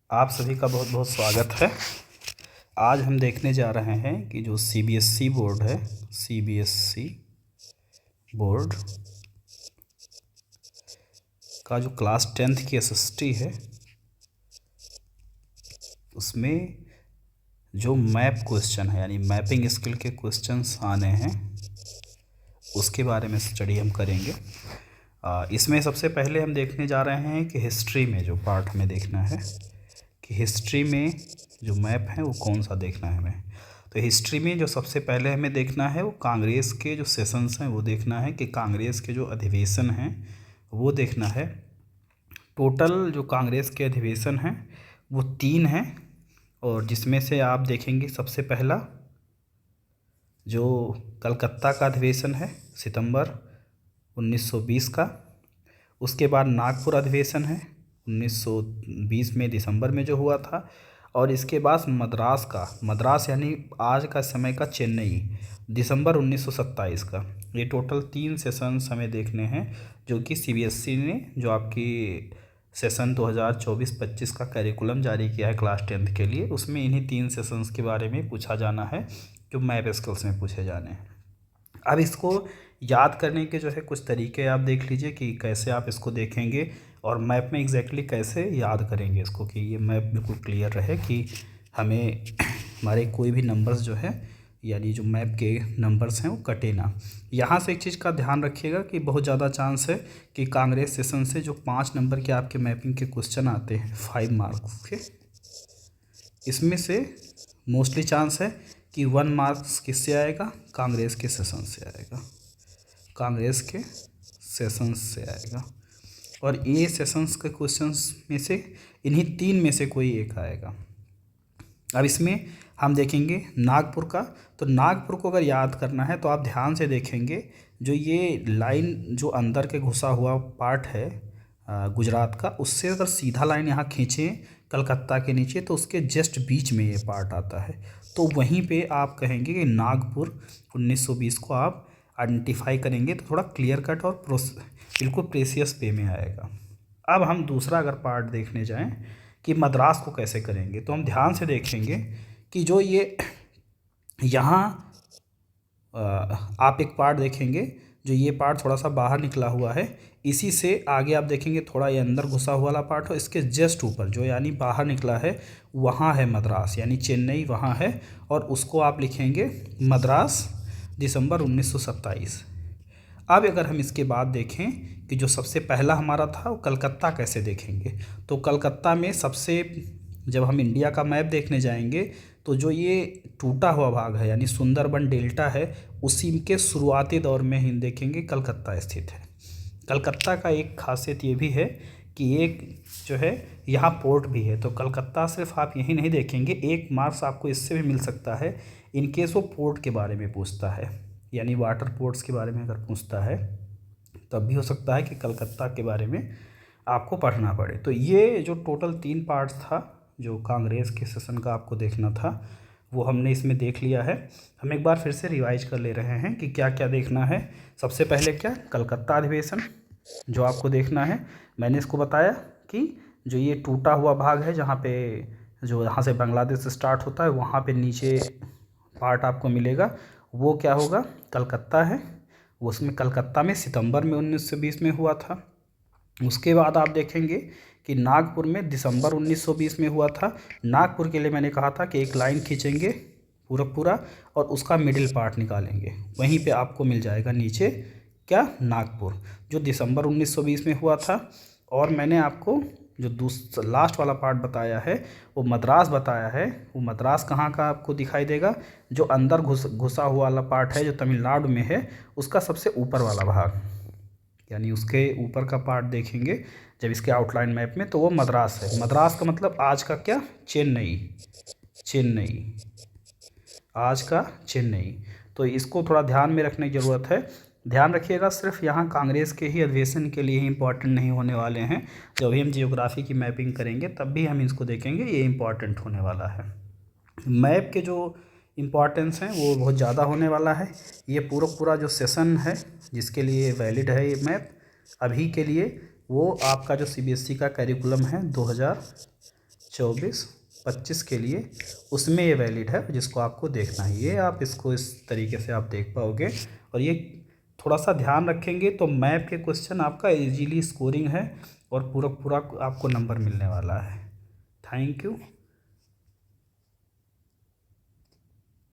आप सभी का बहुत बहुत स्वागत है। आज हम देखने जा रहे हैं कि जो सीबीएसई बोर्ड है, सीबीएसई बोर्ड का जो क्लास 10th की एसएसटी है, उसमें जो मैप क्वेश्चन है यानी मैपिंग स्किल के क्वेश्चंस आने हैं, उसके बारे में स्टडी हम करेंगे। इसमें सबसे पहले हम देखने जा रहे हैं कि हिस्ट्री में जो पार्ट हमें देखना है कि हिस्ट्री में जो मैप है वो कौन सा देखना है हमें। तो हिस्ट्री में जो सबसे पहले हमें देखना है वो कांग्रेस के जो सेशंस हैं वो देखना है कि कांग्रेस के जो अधिवेशन हैं वो देखना है। टोटल जो कांग्रेस के अधिवेशन हैं वो 3 हैं, और जिसमें से आप देखेंगे सबसे पहला जो कलकत्ता का अधिवेशन है सितंबर 1920 का। उसके बाद नागपुर अधिवेशन है 1920 में दिसंबर में जो हुआ था। और इसके बाद मद्रास यानी आज का समय का चेन्नई, दिसंबर 1927 का। ये टोटल 3 सेशंस हमें देखने हैं जो कि सीबीएसई ने जो आपकी सेशन 2024-25 का करिकुलम जारी किया है क्लास 10th के लिए, उसमें इन्हीं 3 सेशंस के बारे में पूछा जाना है जो मैप स्किल्स में पूछे जाने हैं। अब इसको याद करने के जो है कुछ तरीके आप देख लीजिए कि कैसे आप इसको देखेंगे और मैप में एग्जैक्टली कैसे याद करेंगे इसको, कि ये मैप बिल्कुल क्लियर रहे कि हमें हमारे कोई भी नंबर्स जो है यानी जो मैप के नंबर्स हैं वो कटे ना। यहाँ से एक चीज़ का ध्यान रखिएगा कि बहुत ज़्यादा चांस है कि कांग्रेस सेशन से जो 5 नंबर के आपके मैपिंग के क्वेश्चन आते हैं 5 मार्क्स के, इसमें से मोस्टली चांस है कि 1 मार्क्स किससे आएगा, कांग्रेस के सेशन से आएगा, कांग्रेस के सेशंस से आएगा। और ये सेशंस के क्वेश्चंस में से इन्हीं 3 में से कोई एक आएगा। अब इसमें हम देखेंगे नागपुर का। तो नागपुर को अगर याद करना है तो आप ध्यान से देखेंगे जो ये लाइन जो अंदर के घुसा हुआ पार्ट है गुजरात का, उससे अगर सीधा लाइन यहाँ खींचें कलकत्ता के नीचे तो उसके जस्ट बीच में ये पार्ट आता है। तो वहीं पे आप कहेंगे कि नागपुर 1920 को आप आइडेंटिफाई करेंगे तो थोड़ा क्लियर कट और बिल्कुल प्रेसियस वे में आएगा। अब हम दूसरा अगर पार्ट देखने जाएं कि मद्रास को कैसे करेंगे, तो हम ध्यान से देखेंगे कि जो ये यहाँ आप एक पार्ट देखेंगे जो ये पार्ट थोड़ा सा बाहर निकला हुआ है, इसी से आगे आप देखेंगे थोड़ा ये अंदर घुसा हुआ वाला पार्ट हो, इसके जस्ट ऊपर जो यानी बाहर निकला है वहाँ है मद्रास यानी चेन्नई वहाँ है, और उसको आप लिखेंगे मद्रास दिसंबर 1927। अब अगर हम इसके बाद देखें कि जो सबसे पहला हमारा था वो कलकत्ता कैसे देखेंगे, तो कलकत्ता में सबसे जब हम इंडिया का मैप देखने जाएंगे तो जो ये टूटा हुआ भाग है यानी सुंदरबन डेल्टा है, उसी के शुरुआती दौर में ही देखेंगे कलकत्ता स्थित है। कलकत्ता का एक खासियत ये भी है कि एक जो है यहाँ पोर्ट भी है, तो कलकत्ता सिर्फ आप यही नहीं देखेंगे, 1 मार्क्स आपको इससे भी मिल सकता है इनकेस वो पोर्ट के बारे में पूछता है यानी वाटर पोर्ट्स के बारे में अगर पूछता है तब भी हो सकता है कि कलकत्ता के बारे में आपको पढ़ना पड़े। तो ये जो टोटल 3 पार्ट्स था जो कांग्रेस के सेशन का आपको देखना था वो हमने इसमें देख लिया है। हम एक बार फिर से रिवाइज कर ले रहे हैं कि क्या क्या देखना है। सबसे पहले क्या, कलकत्ता अधिवेशन जो आपको देखना है। मैंने इसको बताया कि जो ये टूटा हुआ भाग है जहाँ पे जो यहाँ से बांग्लादेश स्टार्ट होता है वहाँ पे नीचे पार्ट आपको मिलेगा, वो क्या होगा, कलकत्ता है। उसमें कलकत्ता में सितंबर में 1920 में हुआ था। उसके बाद आप देखेंगे कि नागपुर में दिसंबर 1920 में हुआ था। नागपुर के लिए मैंने कहा था कि एक लाइन खींचेंगे पूरा और उसका मिडिल पार्ट निकालेंगे, वहीं पे आपको मिल जाएगा नीचे क्या, नागपुर, जो दिसंबर 1920 में हुआ था। और मैंने आपको जो लास्ट वाला पार्ट बताया है वो मद्रास बताया है, वो मद्रास कहाँ का आपको दिखाई देगा, जो अंदर घुसा हुआ वाला पार्ट है जो तमिलनाडु में है, उसका सबसे ऊपर वाला भाग यानी उसके ऊपर का पार्ट देखेंगे जब इसके आउटलाइन मैप में, तो वो मद्रास है। मद्रास का मतलब आज का क्या, चेन्नई, आज का चेन्नई। तो इसको थोड़ा ध्यान में रखने की ज़रूरत है। ध्यान रखिएगा सिर्फ यहाँ कांग्रेस के ही अधिवेशन के लिए ही इम्पॉर्टेंट नहीं होने वाले हैं, जब भी हम जियोग्राफी की मैपिंग करेंगे तब भी हम इसको देखेंगे, ये इम्पॉर्टेंट होने वाला है। मैप के जो इम्पॉर्टेंस हैं वो बहुत ज़्यादा होने वाला है। ये पूरा जो सेशन है जिसके लिए वैलिड है ये मैप अभी के लिए, वो आपका जो सीबीएसई का करिकुलम है 24, 25 के लिए उसमें ये वैलिड है जिसको आपको देखना है। ये आप इसको इस तरीके से आप देख पाओगे। और ये थोड़ा सा ध्यान रखेंगे तो मैप के क्वेश्चन आपका इजीली स्कोरिंग है और पूरा पूरा आपको नंबर मिलने वाला है। Thank you.